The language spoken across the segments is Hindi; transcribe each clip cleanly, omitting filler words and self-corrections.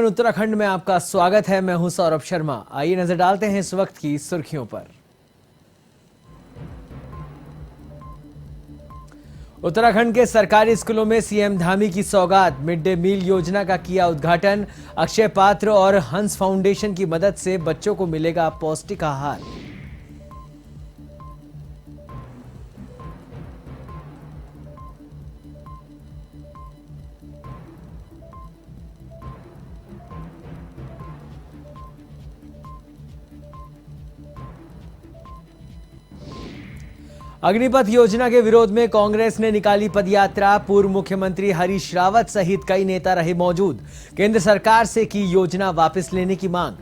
उत्तराखंड में आपका स्वागत है। मैं हूं सौरभ शर्मा। आइए नजर डालते हैं इस वक्त की सुर्खियों पर। उत्तराखंड के सरकारी स्कूलों में सीएम धामी की सौगात। मिड डे मील योजना का किया उद्घाटन। अक्षय पात्र और हंस फाउंडेशन की मदद से बच्चों को मिलेगा पौष्टिक आहार। अग्निपथ योजना के विरोध में कांग्रेस ने निकाली पदयात्रा। पूर्व मुख्यमंत्री हरीश रावत सहित कई नेता रहे मौजूद। केंद्र सरकार से की योजना वापस लेने की मांग।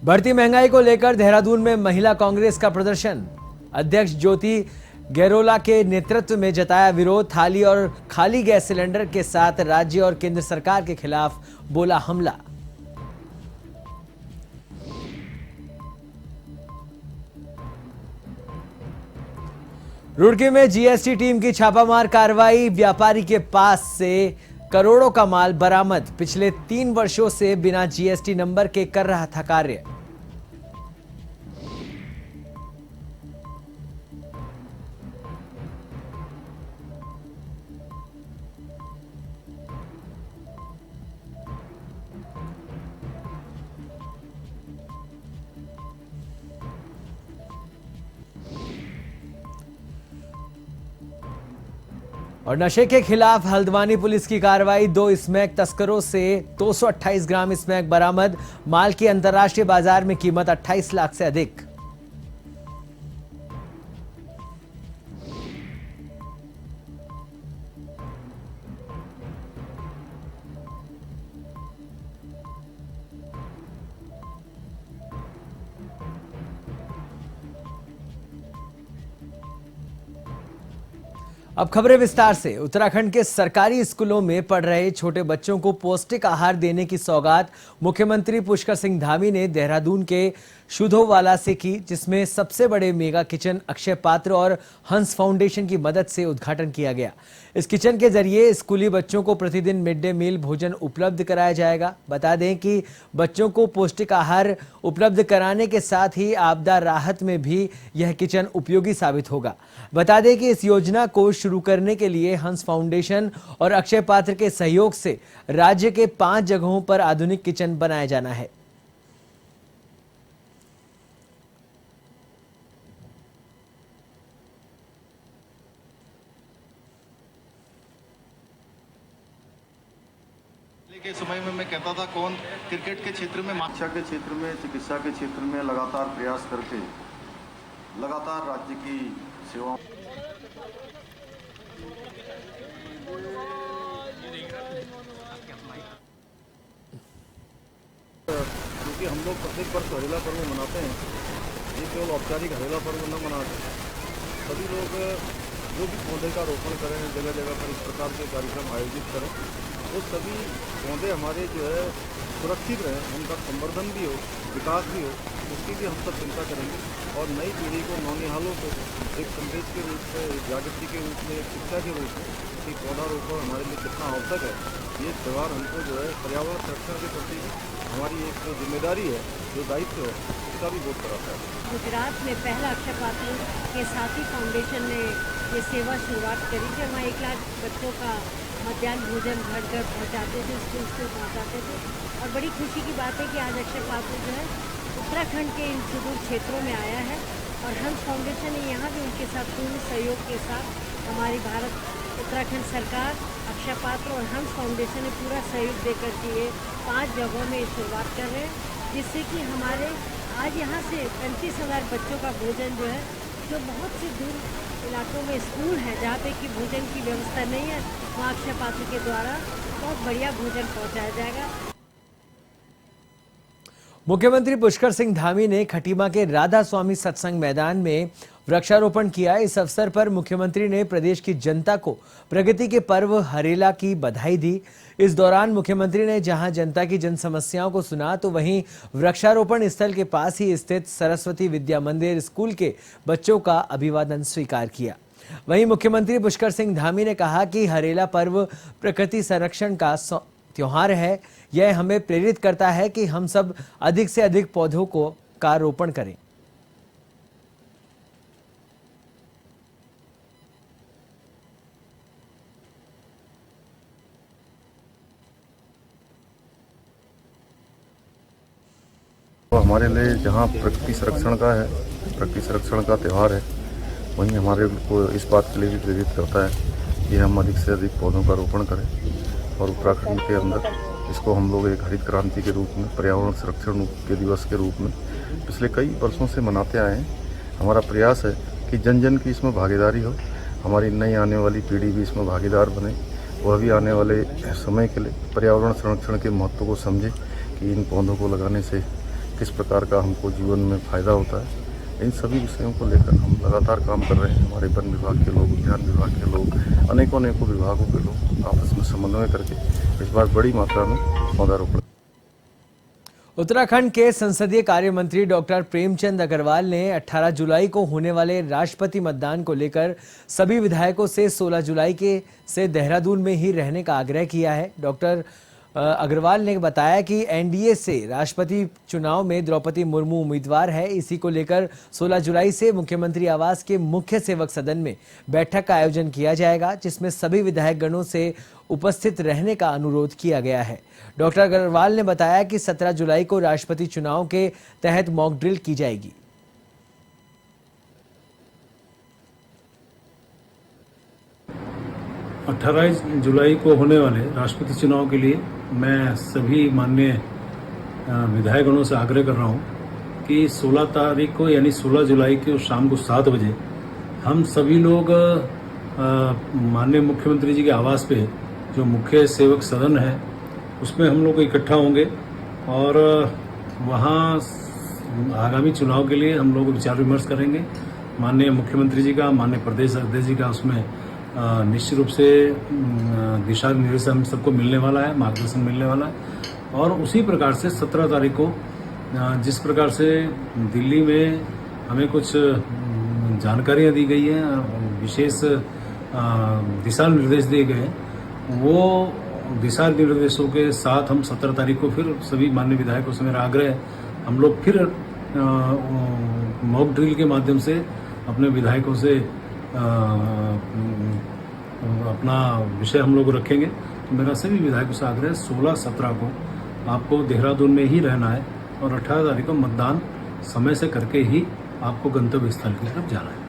बढ़ती महंगाई को लेकर देहरादून में महिला कांग्रेस का प्रदर्शन। अध्यक्ष ज्योति गैरोला के नेतृत्व में जताया विरोध। थाली और खाली गैस सिलेंडर के साथ राज्य और केंद्र सरकार के खिलाफ बोला हमला। रुड़की में जीएसटी टीम की छापामार कार्रवाई। व्यापारी के पास से करोड़ों का माल बरामद। पिछले 3 वर्षों से बिना जीएसटी नंबर के कर रहा था कार्य। और नशे के खिलाफ हल्द्वानी पुलिस की कार्रवाई। 2 स्मैक तस्करों से 228 ग्राम स्मैक बरामद। माल की अंतर्राष्ट्रीय बाजार में कीमत 28 लाख से अधिक। अब खबरें विस्तार से। उत्तराखंड के सरकारी स्कूलों में पढ़ रहे छोटे बच्चों को पौष्टिक आहार देने की सौगात मुख्यमंत्री पुष्कर सिंह धामी ने देहरादून के शुधोवाला से की, जिसमें सबसे बड़े मेगा किचन अक्षय पात्र और हंस फाउंडेशन की मदद से उद्घाटन किया गया। इस किचन के जरिए स्कूली बच्चों को प्रतिदिन मिड डे मील भोजन उपलब्ध कराया जाएगा। बता दें कि बच्चों को पौष्टिक आहार उपलब्ध कराने के साथ ही आपदा राहत में भी यह किचन उपयोगी साबित होगा। बता दें कि इस योजना को शुरू करने के लिए हंस फाउंडेशन और अक्षय पात्र के सहयोग से राज्य के 5 जगहों पर आधुनिक किचन बनाया जाना है। के समय में मैं कहता था कौन क्रिकेट के क्षेत्र में, शिक्षा के क्षेत्र में, चिकित्सा के क्षेत्र में लगातार प्रयास करके लगातार राज्य की सेवाओं क्योंकि हम लोग प्रत्येक वर्ष हरेला पर्व मनाते हैं। ये केवल औपचारिक हरेला पर्व न मनाते, सभी लोग जो भी पौधे का रोपण करें, जगह जगह पर इस प्रकार के कार्यक्रम आयोजित करें, वो सभी पौधे हमारे जो है सुरक्षित रहें, उनका संवर्धन भी हो, विकास भी हो, उसकी भी हम सब चिंता करेंगे। और नई पीढ़ी को, नौनिहालों को एक संदेश के रूप में, एक जागृति के रूप में, एक शिक्षा के रूप में कि पौधारोपण हमारे लिए कितना आवश्यक है। ये त्यौहार हमको जो है पर्यावरण संरक्षण के प्रति हमारी एक जो जिम्मेदारी है, जो दायित्व है, उसका भी बोध कराता है। गुजरात में पहला अक्षय पात्र के साथी फाउंडेशन ने ये सेवा शुरुआत करी, जहाँ 1 लाख बच्चों का मध्याह्न भोजन घर घर पहुँचाते थे, स्कूल स्कूल पहुँचाते थे। और बड़ी खुशी की बात है कि आज अक्षय पात्र जो है उत्तराखंड के इन सुदूर क्षेत्रों में आया है। और हंस फाउंडेशन ने यहाँ भी उनके साथ पूर्ण सहयोग के साथ हमारी उत्तराखंड सरकार, अक्षय पात्र और हंस फाउंडेशन ने पूरा सहयोग देकर के ये 5 जगहों में शुरुआत कर रहे हैं, जिससे कि हमारे आज यहाँ से 35,000 बच्चों का भोजन जो है, जो बहुत से दूर इलाकों में स्कूल है जहाँ पे कि भोजन की व्यवस्था नहीं है, वहाँ अक्षय पात्र के द्वारा बहुत बढ़िया भोजन पहुँचाया जाएगा। मुख्यमंत्री पुष्कर सिंह धामी ने खटीमा के राधा स्वामी सत्संग मैदान में वृक्षारोपण किया। इस अवसर पर मुख्यमंत्री ने प्रदेश की जनता को प्रगति के पर्व हरेला की बधाई दी। इस दौरान मुख्यमंत्री ने जहां जनता की जन समस्याओं को सुना, तो वहीं वृक्षारोपण स्थल के पास ही स्थित सरस्वती विद्या मंदिर स्कूल के बच्चों का अभिवादन स्वीकार किया। वहीं मुख्यमंत्री पुष्कर सिंह धामी ने कहा कि हरेला पर्व प्रकृति संरक्षण का त्योहार है। यह हमें प्रेरित करता है कि हम सब अधिक से अधिक पौधों का रोपण करें। तो हमारे लिए जहाँ प्रकृति संरक्षण का है, प्रकृति संरक्षण का त्यौहार है, वहीं हमारे को इस बात के लिए भी प्रेरित करता है कि हम अधिक से अधिक पौधों का रोपण करें। और उत्तराखंड के अंदर इसको हम लोग एक हरित क्रांति के रूप में, पर्यावरण संरक्षण के दिवस के रूप में पिछले कई वर्षों से मनाते आए हैं। हमारा प्रयास है कि जन जन की इसमें भागीदारी हो, हमारी नई आने वाली पीढ़ी भी इसमें भागीदार बने, वह भी आने वाले समय के लिए पर्यावरण संरक्षण के महत्व को समझे कि इन पौधों को लगाने से किस प्रकार का हमको जीवन में फ़ायदा होता है। इन सभी विषयों को लेकर हम लगातार काम कर रहे हैं। हमारे वन विभाग के लोग, उद्यान विभाग के लोग, अनेकों विभागों के लोग आपस में समन्वय करके इस बार बड़ी मात्रा में पौधारोपण। उत्तराखंड के संसदीय कार्य मंत्री डॉक्टर प्रेमचंद अग्रवाल ने 18 जुलाई को होने वाले राष्ट्रपति मतदान को लेकर सभी विधायकों से 16 जुलाई से देहरादून में ही रहने का आग्रह किया है। डॉक्टर अग्रवाल ने बताया कि एनडीए से राष्ट्रपति चुनाव में द्रौपदी मुर्मू उम्मीदवार है। इसी को लेकर 16 जुलाई से मुख्यमंत्री आवास के मुख्य सेवक सदन में बैठक का आयोजन किया जाएगा, जिसमें सभी विधायक गणों से उपस्थित रहने का अनुरोध किया गया है। डॉक्टर अग्रवाल ने बताया कि 17 जुलाई को राष्ट्रपति चुनाव के तहत मॉक ड्रिल की जाएगी। जुलाई को होने वाले राष्ट्रपति चुनाव के लिए मैं सभी माननीय विधायकगणों से आग्रह कर रहा हूं कि 16 तारीख को यानी 16 जुलाई को शाम को 7 बजे हम सभी लोग माननीय मुख्यमंत्री जी के आवास पे जो मुख्य सेवक सदन है उसमें हम लोग इकट्ठा होंगे और वहाँ आगामी चुनाव के लिए हम लोग विचार विमर्श करेंगे। माननीय मुख्यमंत्री जी का, माननीय प्रदेश अध्यक्ष जी का उसमें निश्चित रूप से दिशा निर्देश हम सबको मिलने वाला है, मार्गदर्शन मिलने वाला है। और उसी प्रकार से 17 तारीख को जिस प्रकार से दिल्ली में हमें कुछ जानकारियां दी गई हैं, विशेष दिशा निर्देश दिए गए हैं, वो दिशा निर्देशों के साथ हम 17 तारीख को फिर सभी माननीय विधायकों से मेरा आग्रह है, हम लोग फिर मॉक ड्रिल के माध्यम से अपने विधायकों से अपना विषय हम लोग रखेंगे। तो मेरा सभी विधायकों से आग्रह है 16-17 को आपको देहरादून में ही रहना है और 18 तारीख को मतदान समय से करके ही आपको गंतव्य स्थल की तरफ जाना है।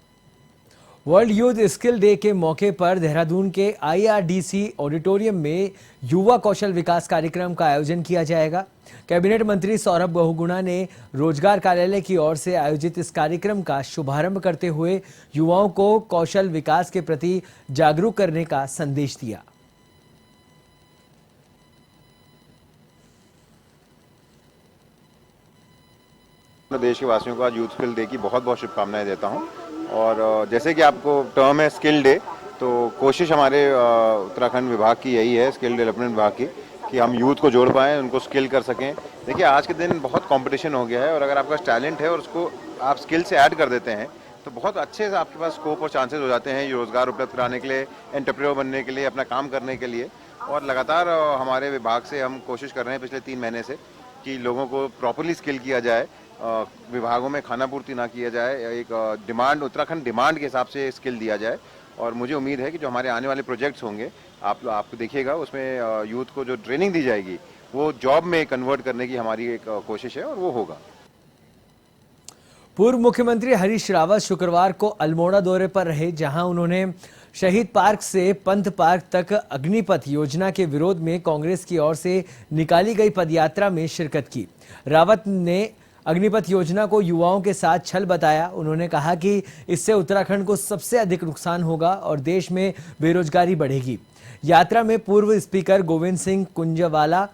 वर्ल्ड यूथ स्किल डे के मौके पर देहरादून के IRDC ऑडिटोरियम में युवा कौशल विकास कार्यक्रम का आयोजन किया जाएगा। कैबिनेट मंत्री सौरभ बहुगुणा ने रोजगार कार्यालय की ओर से आयोजित इस कार्यक्रम का शुभारंभ करते हुए युवाओं को कौशल विकास के प्रति जागरूक करने का संदेश दिया। देश के वासियों को आज यूथ स्किल डे की बहुत बहुत शुभकामनाएं देता हूं। और जैसे कि आपको टर्म है स्किल डे, तो कोशिश हमारे उत्तराखंड विभाग की यही है, स्किल डेवलपमेंट विभाग की, कि हम यूथ को जोड़ पाएँ, उनको स्किल कर सकें। देखिए आज के दिन बहुत कंपटीशन हो गया है और अगर आपका टैलेंट है और उसको आप स्किल से ऐड कर देते हैं तो बहुत अच्छे से आपके पास स्कोप और चांसेस हो जाते हैं रोजगार उपलब्ध कराने के लिए, एंटरप्रेन्योर बनने के लिए, अपना काम करने के लिए। और लगातार हमारे विभाग से हम कोशिश कर रहे हैं पिछले 3 महीने से कि लोगों को प्रॉपरली स्किल किया जाए, विभागों में खाना पूर्ति ना किया जाए, एक डिमांड, उत्तराखंड डिमांड के हिसाब से स्किल दिया जाए। और मुझे उम्मीद है कि जो हमारे आने वाले प्रोजेक्ट्स होंगे आपको देखिएगा, उसमें यूथ को जो ट्रेनिंग दी जाएगी वो जॉब में कन्वर्ट करने की हमारी एक कोशिश है और वो होगा। पूर्व मुख्यमंत्री हरीश रावत शुक्रवार को अल्मोड़ा दौरे पर रहे, जहां उन्होंने शहीद पार्क से पंथ पार्क तक अग्निपथ योजना के विरोध में कांग्रेस की ओर से निकाली गई पदयात्रा में शिरकत की। रावत ने अग्निपथ योजना को युवाओं के साथ छल बताया। उन्होंने कहा कि इससे उत्तराखंड को सबसे अधिक नुकसान होगा और देश में बेरोजगारी बढ़ेगी। यात्रा में पूर्व स्पीकर गोविंद सिंह कुंजवाला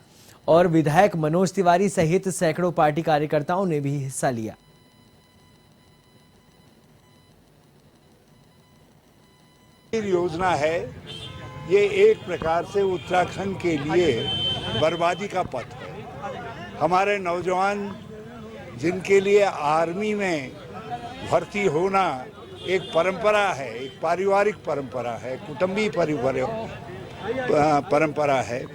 और विधायक मनोज तिवारी सहित सैकड़ों पार्टी कार्यकर्ताओं ने भी हिस्सा लिया। योजना है ये एक प्रकार से उत्तराखंड के लिए बर्बादी का पथ है। हमारे नौजवान जिनके लिए आर्मी में भर्ती होना एक परंपरा है, एक पारिवारिक परंपरा है, कुटुंबी परंपरा है,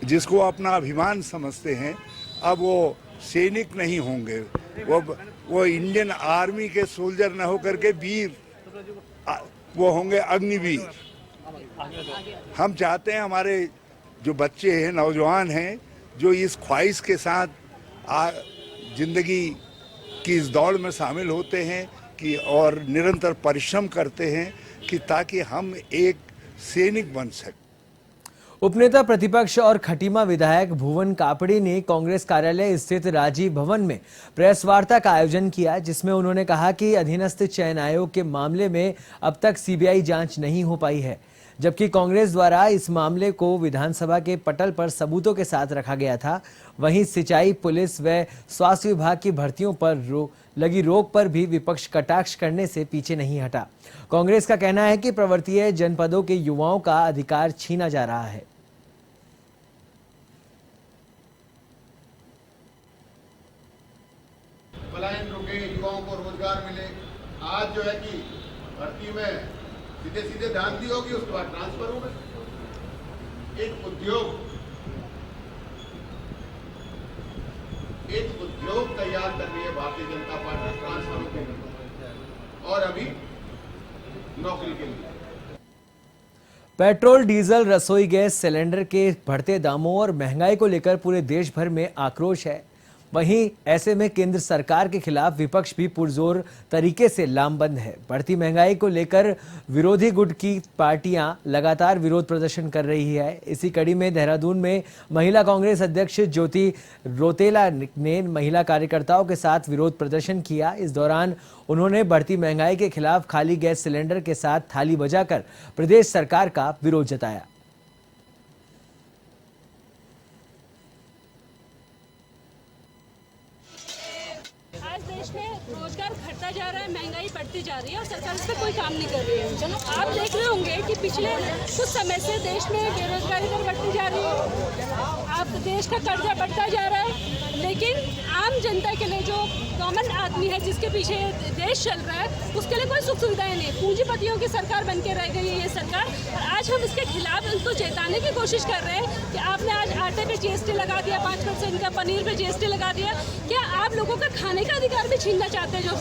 जिसको अपना अभिमान समझते हैं, अब वो सैनिक नहीं होंगे, वो इंडियन आर्मी के सोल्जर न होकर के वीर, वो होंगे अग्निवीर। हम चाहते हैं हमारे जो बच्चे हैं, नौजवान हैं, जो इस ख्वाहिश के साथ जिंदगी की इस दौड़ में शामिल होते हैं कि और निरंतर परिश्रम करते हैं कि ताकि हम एक सैनिक बन सकें। उपनेता प्रतिपक्ष और खटीमा विधायक भुवन कापड़ी ने कांग्रेस कार्यालय स्थित राजीव भवन में प्रेस वार्ता का आयोजन किया, जिसमें उन्होंने कहा कि अधीनस्थ चयन आयोग के मामले में अब तक सीबीआई जांच नहीं हो पाई है, जबकि कांग्रेस द्वारा इस मामले को विधानसभा के पटल पर सबूतों के साथ रखा गया था। वहीं सिंचाई, पुलिस व स्वास्थ्य विभाग की भर्तियों पर लगी रोक पर भी विपक्ष कटाक्ष करने से पीछे नहीं हटा। कांग्रेस का कहना है कि पर्वतीय जनपदों के युवाओं का अधिकार छीना जा रहा है। पलायन रुके, युवाओं को रोजगार मिले। आज जो है कि भर्ती में सीधे सीधे ध्यान दी होगी, उसके बाद ट्रांसफर हो गए। एक उद्योग तैयार कर रही है भारतीय जनता पार्टी ट्रांसफर के लिए और अभी नौकरी के लिए। पेट्रोल, डीजल, रसोई गैस सिलेंडर के बढ़ते दामों और महंगाई को लेकर पूरे देश भर में आक्रोश है। वहीं ऐसे में केंद्र सरकार के खिलाफ विपक्ष भी पुरजोर तरीके से लामबंद है। बढ़ती महंगाई को लेकर विरोधी गुट की पार्टियां लगातार विरोध प्रदर्शन कर रही है। इसी कड़ी में देहरादून में महिला कांग्रेस अध्यक्ष ज्योति रौतेला ने महिला कार्यकर्ताओं के साथ विरोध प्रदर्शन किया। इस दौरान उन्होंने बढ़ती महंगाई के खिलाफ खाली गैस सिलेंडर के साथ थाली बजाकर प्रदेश सरकार का विरोध जताया। देश में रोजगार घटता जा रहा है, महंगाई बढ़ती जा रही है और सरकार इस पर कोई काम नहीं कर रही है। आप देख रहे होंगे कि पिछले कुछ समय से देश में बेरोजगारी दर बढ़ती जा रही है, आप देश का कर्जा बढ़ता जा रहा है, लेकिन आम जनता के लिए जो कॉमन आदमी है जिसके पीछे देश चल रहा है, उसके लिए कोई सुख सुविधाएं नहीं। पूंजीपतियों की सरकार बन के रह गई है ये सरकार, और आज हम इसके खिलाफ उनको चेताने की कोशिश कर रहे हैं कि आपने आज आटे पे जीएसटी लगा दिया, 5% का पनीर पे जीएसटी लगा दिया। क्या आप लोगों का खाने का अधिकार भी छीनना चाहते हैं जो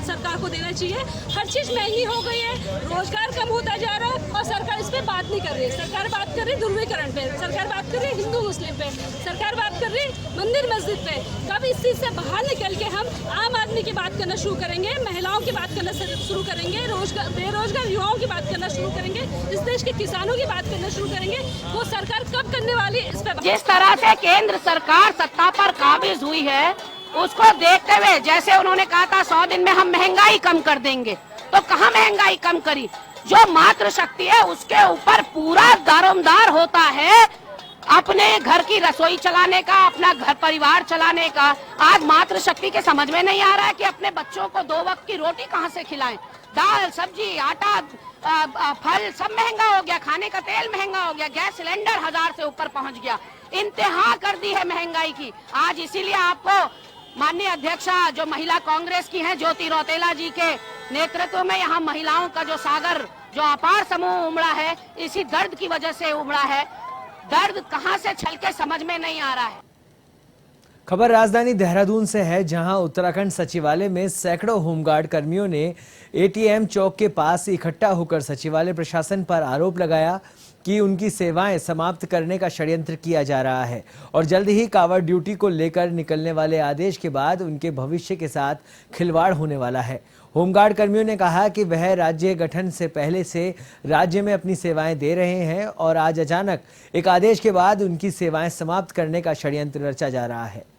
सरकार को देना चाहिए? हर चीज महंगी हो गई है, रोजगार कम होता जा रहा है और सरकार इस पे बात नहीं कर रही है। सरकार बात कर रही है ध्रुवीकरण पे, सरकार बात कर रही है हिंदू मुस्लिम पे, सरकार बात कर रही है मंदिर मस्जिद पे। कब इस चीज से बाहर निकल के हम आम आदमी की बात करना शुरू करेंगे, महिलाओं की बात करना शुरू करेंगे, बेरोजगार युवाओं की बात करना शुरू करेंगे, इस देश के किसानों की बात करना शुरू करेंगे? वो सरकार कब करने वाली है इस पे? जिस तरह से केंद्र सरकार सत्ता पर काबिज हुई है, उसको देखते हुए जैसे उन्होंने कहा था 100 दिन में हम महंगाई कम कर देंगे, तो कहाँ महंगाई कम करी? जो मातृशक्ति है उसके ऊपर पूरा दारोमदार होता है अपने घर की रसोई चलाने का, अपना घर परिवार चलाने का। आज मातृशक्ति के समझ में नहीं आ रहा है कि अपने बच्चों को 2 वक्त की रोटी कहाँ से खिलाएं। दाल, सब्जी, आटा, फल सब महंगा हो गया, खाने का तेल महंगा हो गया, गैस सिलेंडर 1000 से ऊपर पहुंच गया। इंतहा कर दी है महंगाई की। आज इसीलिए आपको माननीय अध्यक्षा जो महिला कांग्रेस की हैं ज्योति रौतेला जी के नेतृत्व में यहाँ महिलाओं का जो सागर, जो अपार समूह उमड़ा है, इसी दर्द की वजह से उमड़ा है। दर्द कहां से छलके समझ में नहीं आ रहा है। खबर राजधानी देहरादून से है, जहां उत्तराखंड सचिवालय में सैकड़ों होमगार्ड कर्मियों ने एटीएम चौक के पास इकट्ठा होकर सचिवालय प्रशासन पर आरोप लगाया कि उनकी सेवाएं समाप्त करने का षड्यंत्र किया जा रहा है और जल्द ही कांवड़ ड्यूटी को लेकर निकलने वाले आदेश के बाद उनके भविष्य के साथ खिलवाड़ होने वाला है। होमगार्ड कर्मियों ने कहा कि वह राज्य गठन से पहले से राज्य में अपनी सेवाएं दे रहे हैं और आज अचानक एक आदेश के बाद उनकी सेवाएं समाप्त करने का षड्यंत्र रचा जा रहा है।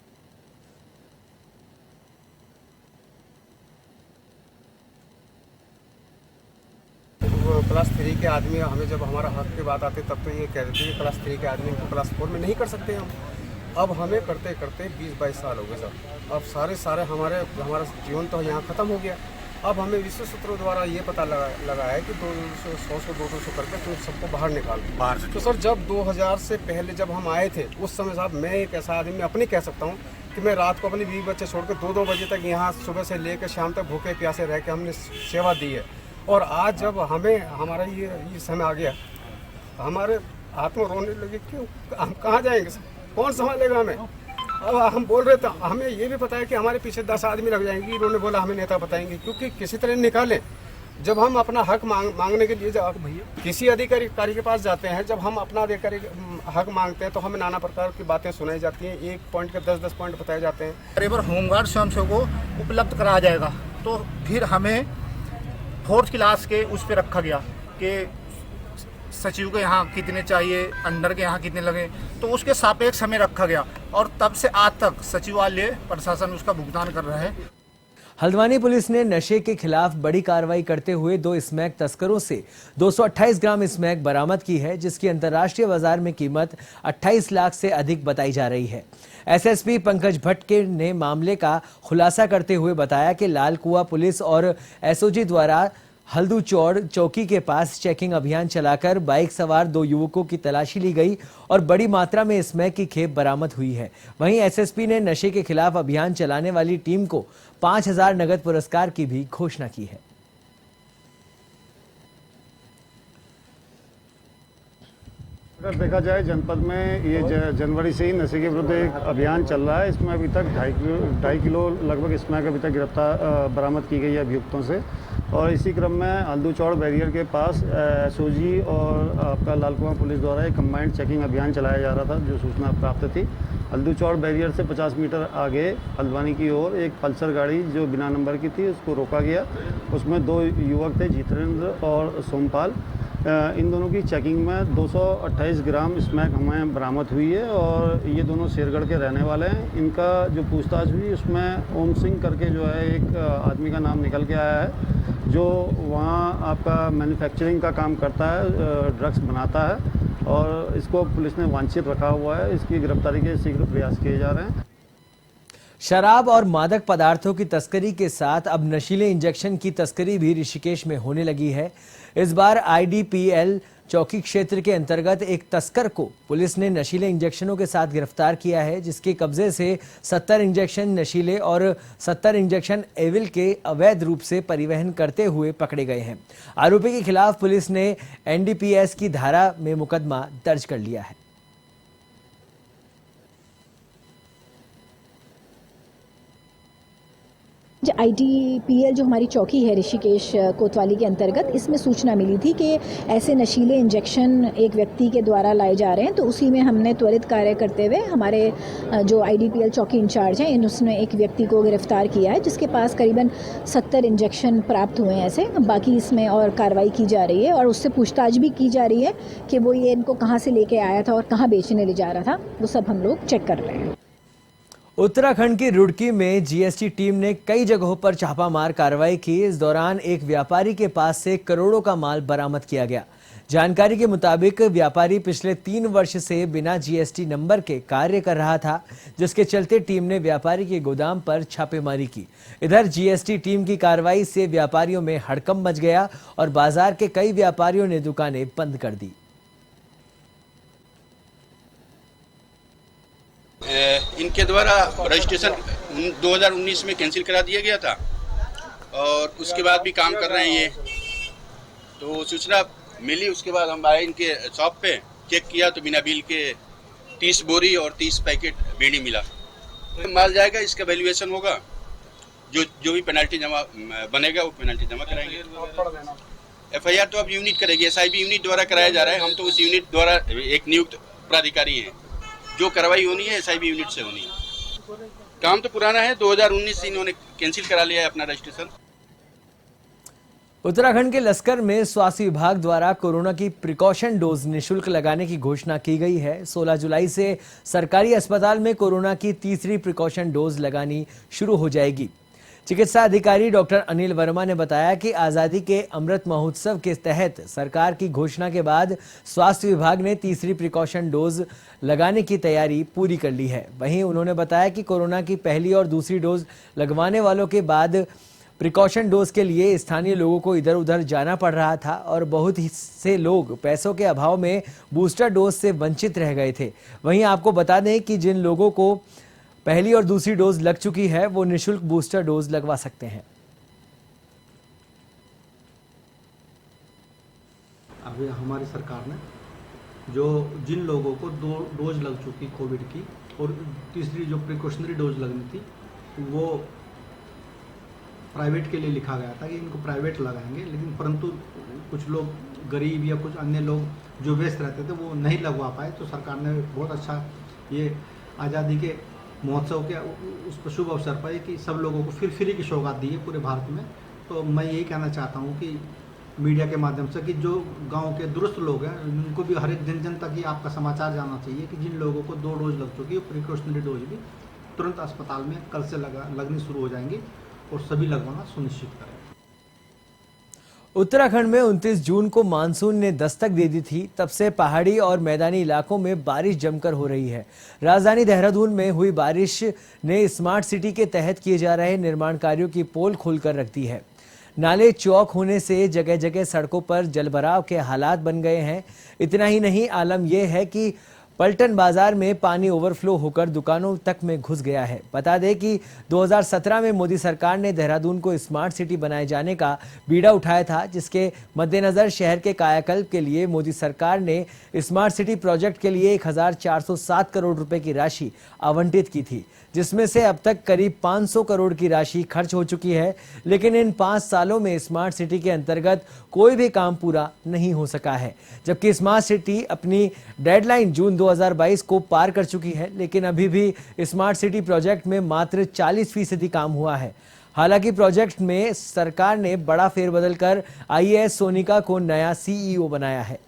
क्लास 3 के आदमी हमें जब हमारा हक की बात आती तब तो ये कह देते हैं क्लास 3 के आदमी को क्लास 4 में नहीं कर सकते हम। अब हमें करते करते 20-22 साल हो गए सर। अब सारे हमारा जीवन तो यहाँ ख़त्म हो गया। अब हमें विश्व सूत्रों द्वारा ये पता लगा है कि 100 से 200 करके तो सबको बाहर निकाल बाहर से। तो सर जब 2000 से पहले जब हम आए थे उस समय साहब मैं एक ऐसा आदमी मैं अपनी कह सकता हूँ कि मैं रात को अपनी बीवी बच्चे छोड़कर 2-2 बजे तक यहाँ सुबह से लेकर शाम तक भूखे प्यासे रह के हमने सेवा दी है। और आज जब हमें हमारा ये समय आ गया हमारे हाथ में रोने लगे, क्यों हम कहाँ जाएंगे सर, कौन संभालेगा हमें। अब हम बोल रहे थे हमें ये भी पता है कि हमारे पीछे 10 आदमी लग जाएंगे, इन्होंने बोला हमें नेता बताएंगे, क्योंकि किसी तरह निकालें। जब हम अपना हक मांगने के लिए किसी अधिकारी के पास जाते हैं, जब हम अपना अधिकारी हक मांगते हैं तो हमें नाना प्रकार की बातें सुनाई जाती हैं, 1 पॉइंट के 10-10 पॉइंट बताए जाते हैं। बराबर होमगार्ड स्वयंसेवकों को उपलब्ध कराया जाएगा। तो फिर हमें 4th क्लास के उस पर रखा गया कि सचिव के यहाँ कितने चाहिए, अंडर के यहाँ कितने लगे, तो उसके सापेक्ष हमें रखा गया और तब से आज तक सचिवालय प्रशासन उसका भुगतान कर रहा है। हल्द्वानी पुलिस ने नशे के खिलाफ बड़ी कार्रवाई करते हुए 2 स्मैक तस्करों से 228 ग्राम स्मैक बरामद की है, जिसकी अंतर्राष्ट्रीय बाजार में कीमत 28 लाख से अधिक बताई जा रही है। एसएसपी पंकज भट्ट ने मामले का खुलासा करते हुए बताया कि लाल कुआं पुलिस और एसओजी द्वारा हल्दूचौड़ चौकी के पास चेकिंग अभियान चलाकर बाइक सवार 2 युवकों की तलाशी ली गई और बड़ी मात्रा में स्मैक की खेप बरामद हुई है। वहीं एसएसपी ने नशे के खिलाफ अभियान चलाने वाली टीम को 5000 नगद पुरस्कार की भी घोषणा की है। अगर देखा जाए जनपद में ये जनवरी से ही नशे के विरुद्ध एक अभियान चल रहा है। इसमें अभी तक 2.5 किलो लगभग स्मैक अभी तक गिरफ्तार बरामद की गई है अभियुक्तों से। और इसी क्रम में हल्दूचौड़ बैरियर के पास एसओजी और आपका लाल कुआं पुलिस द्वारा एक कंबाइंड चेकिंग अभियान चलाया जा रहा था, जो सूचना प्राप्त थी। हल्दूचौड़ बैरियर से 50 मीटर आगे हल्द्वानी की ओर एक पल्सर गाड़ी जो बिना नंबर की थी उसको रोका गया। उसमें 2 युवक थे, जितेंद्र और सोमपाल। इन दोनों की चेकिंग में 228 ग्राम स्मैक हमें बरामद हुई है और ये दोनों शेरगढ़ के रहने वाले हैं। इनका जो पूछताछ हुई उसमें ओम सिंह करके जो है एक आदमी का नाम निकल के आया है, जो वहाँ आपका मैन्युफैक्चरिंग का काम करता है, ड्रग्स बनाता है और इसको पुलिस ने वांछित रखा हुआ है। इसकी गिरफ्तारी के शीघ्र प्रयास किए जा रहे हैं। शराब और मादक पदार्थों की तस्करी के साथ अब नशीले इंजेक्शन की तस्करी भी ऋषिकेश में होने लगी है। इस बार आईडीपीएल चौकी क्षेत्र के अंतर्गत एक तस्कर को पुलिस ने नशीले इंजेक्शनों के साथ गिरफ्तार किया है, जिसके कब्जे से 70 इंजेक्शन नशीले और 70 इंजेक्शन एविल के अवैध रूप से परिवहन करते हुए पकड़े गए हैं। आरोपी के खिलाफ पुलिस ने एनडीपीएस की धारा में मुकदमा दर्ज कर लिया है। आईडीपीएल जो हमारी चौकी है ऋषिकेश कोतवाली के अंतर्गत, इसमें सूचना मिली थी कि ऐसे नशीले इंजेक्शन एक व्यक्ति के द्वारा लाए जा रहे हैं। तो उसी में हमने त्वरित कार्य करते हुए हमारे जो आईडीपीएल चौकी इंचार्ज हैं उसने एक व्यक्ति को गिरफ्तार किया है, जिसके पास करीबन 70 इंजेक्शन प्राप्त हुए हैं। ऐसे बाकी इसमें और कार्रवाई की जा रही है और उससे पूछताछ भी की जा रही है कि वो ये इनको कहाँ से लेके आया था और कहाँ बेचने ले जा रहा था, वो सब हम लोग चेक कर रहे हैं। उत्तराखंड की रुड़की में जीएसटी टीम ने कई जगहों पर छापामार कार्रवाई की। इस दौरान एक व्यापारी के पास से करोड़ों का माल बरामद किया गया। जानकारी के मुताबिक व्यापारी पिछले 3 वर्ष से बिना जीएसटी नंबर के कार्य कर रहा था, जिसके चलते टीम ने व्यापारी के गोदाम पर छापेमारी की। इधर जीएसटी टीम की कार्रवाई से व्यापारियों में हड़कंप मच गया और बाजार के कई व्यापारियों ने दुकानें बंद कर दी। इनके द्वारा रजिस्ट्रेशन 2019 में कैंसिल करा दिया गया था और उसके बाद भी काम कर रहे हैं ये। तो सूचना मिली, उसके बाद हम आए इनके शॉप पे, चेक किया तो बिना बिल के 30 बोरी और 30 पैकेट बीड़ी मिला। तो माल जाएगा, इसका वैल्यूएशन होगा, जो भी पेनल्टी जमा बनेगा वो पेनल्टी जमा कराएंगे। एफआईआर तो अब यूनिट करेगी, एसआईबी यूनिट द्वारा कराया जा रहा है। हम तो उस यूनिट द्वारा एक नियुक्त प्राधिकारी हैं, जो कार्रवाई होनी है एसआईबी यूनिट से होनी है। काम तो पुराना है, 2019 से इन्होंने कैंसिल करा लिया है अपना रजिस्ट्रेशन। उत्तराखंड के लस्कर में स्वास्थ्य विभाग द्वारा कोरोना की प्रिकॉशन डोज निःशुल्क लगाने की घोषणा की गई है। 16 जुलाई से सरकारी अस्पताल में कोरोना की तीसरी प्रिकॉशन डोज लगानी शुरू हो जाएगी। चिकित्सा अधिकारी डॉक्टर अनिल वर्मा ने बताया कि आज़ादी के अमृत महोत्सव के तहत सरकार की घोषणा के बाद स्वास्थ्य विभाग ने तीसरी प्रिकॉशन डोज लगाने की तैयारी पूरी कर ली है। वहीं उन्होंने बताया कि कोरोना की पहली और दूसरी डोज लगवाने वालों के बाद प्रिकॉशन डोज के लिए स्थानीय लोगों को इधर उधर जाना पड़ रहा था और बहुत ही से लोग पैसों के अभाव में बूस्टर डोज से वंचित रह गए थे। वहीं आपको बता दें कि जिन लोगों को पहली और दूसरी डोज लग चुकी है वो निःशुल्क बूस्टर डोज लगवा सकते हैं। अभी हमारी सरकार ने जो जिन लोगों को 2 डोज लग चुकी कोविड की और तीसरी जो प्रिकॉशनरी डोज लगनी थी वो प्राइवेट के लिए लिखा गया था कि इनको प्राइवेट लगाएंगे, लेकिन परंतु कुछ लोग गरीब या कुछ अन्य लोग जो व्यस्त रहते थे वो नहीं लगवा पाए। तो सरकार ने बहुत अच्छा ये आज़ादी के महोत्सव के उस पर शुभ अवसर पर कि सब लोगों को फिर फ्री की सौगात दी है पूरे भारत में। तो मैं यही कहना चाहता हूँ कि मीडिया के माध्यम से कि जो गांव के दुरुस्त लोग हैं उनको भी हर एक जन जन तक ही आपका समाचार जाना चाहिए कि जिन लोगों को 2 डोज लग चुकी है प्रिकॉशनरी डोज भी तुरंत अस्पताल में कल से लगनी शुरू हो जाएंगी और सभी लगवाना सुनिश्चित करें। उत्तराखंड में 29 जून को मानसून ने दस्तक दे दी थी। तब से पहाड़ी और मैदानी इलाकों में बारिश जमकर हो रही है। राजधानी देहरादून में हुई बारिश ने स्मार्ट सिटी के तहत किए जा रहे निर्माण कार्यों की पोल खोलकर रख दी है। नाले चौक होने से जगह जगह सड़कों पर जलभराव के हालात बन गए हैं। इतना ही नहीं, आलम यह है कि पलटन बाजार में पानी ओवरफ्लो होकर दुकानों तक में घुस गया है। बता दें कि 2017 में मोदी सरकार ने देहरादून को स्मार्ट सिटी बनाए जाने का बीड़ा उठाया था, जिसके मद्देनजर शहर के कायाकल्प के लिए मोदी सरकार ने स्मार्ट सिटी प्रोजेक्ट के लिए 1407 करोड़ रुपए की राशि आवंटित की थी, जिसमें से अब तक करीब 500 करोड़ की राशि खर्च हो चुकी है। लेकिन इन 5 सालों में स्मार्ट सिटी के अंतर्गत कोई भी काम पूरा नहीं हो सका है, जबकि स्मार्ट सिटी अपनी डेडलाइन जून 2022 को पार कर चुकी है। लेकिन अभी भी स्मार्ट सिटी प्रोजेक्ट में मात्र 40% काम हुआ है। हालांकि प्रोजेक्ट में सरकार ने बड़ा फेरबदल कर IAS सोनिका को नया CEO बनाया है।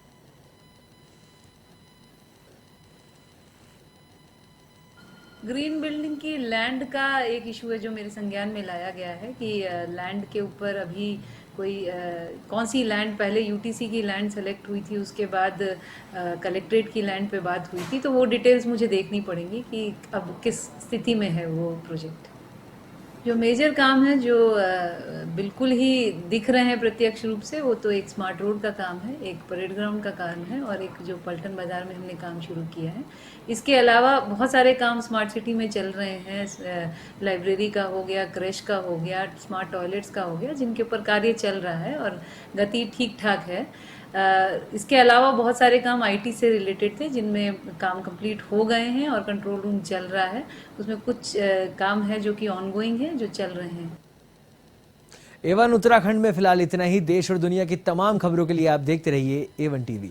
ग्रीन बिल्डिंग की लैंड का एक इशू है जो मेरे संज्ञान में लाया गया है कि लैंड के ऊपर अभी कोई कौन सी लैंड, पहले UTC की लैंड सेलेक्ट हुई थी, उसके बाद कलेक्ट्रेट की लैंड पे बात हुई थी, तो वो डिटेल्स मुझे देखनी पड़ेंगी कि अब किस स्थिति में है वो प्रोजेक्ट। जो मेजर काम है जो बिल्कुल ही दिख रहे हैं प्रत्यक्ष रूप से, वो तो एक स्मार्ट रोड का काम है, एक परेड ग्राउंड का काम है और एक जो पलटन बाजार में हमने काम शुरू किया है। इसके अलावा बहुत सारे काम स्मार्ट सिटी में चल रहे हैं। लाइब्रेरी का हो गया, क्रैश का हो गया, स्मार्ट टॉयलेट्स का हो गया, जिनके ऊपर कार्य चल रहा है और गति ठीक ठाक है। इसके अलावा बहुत सारे काम IT से रिलेटेड थे जिनमें काम कंप्लीट हो गए हैं और कंट्रोल रूम चल रहा है। उसमें कुछ काम है जो कि ऑनगोइंग है, जो चल रहे हैं। A1 उत्तराखंड में फिलहाल इतना ही। देश और दुनिया की तमाम खबरों के लिए आप देखते रहिए A1 TV।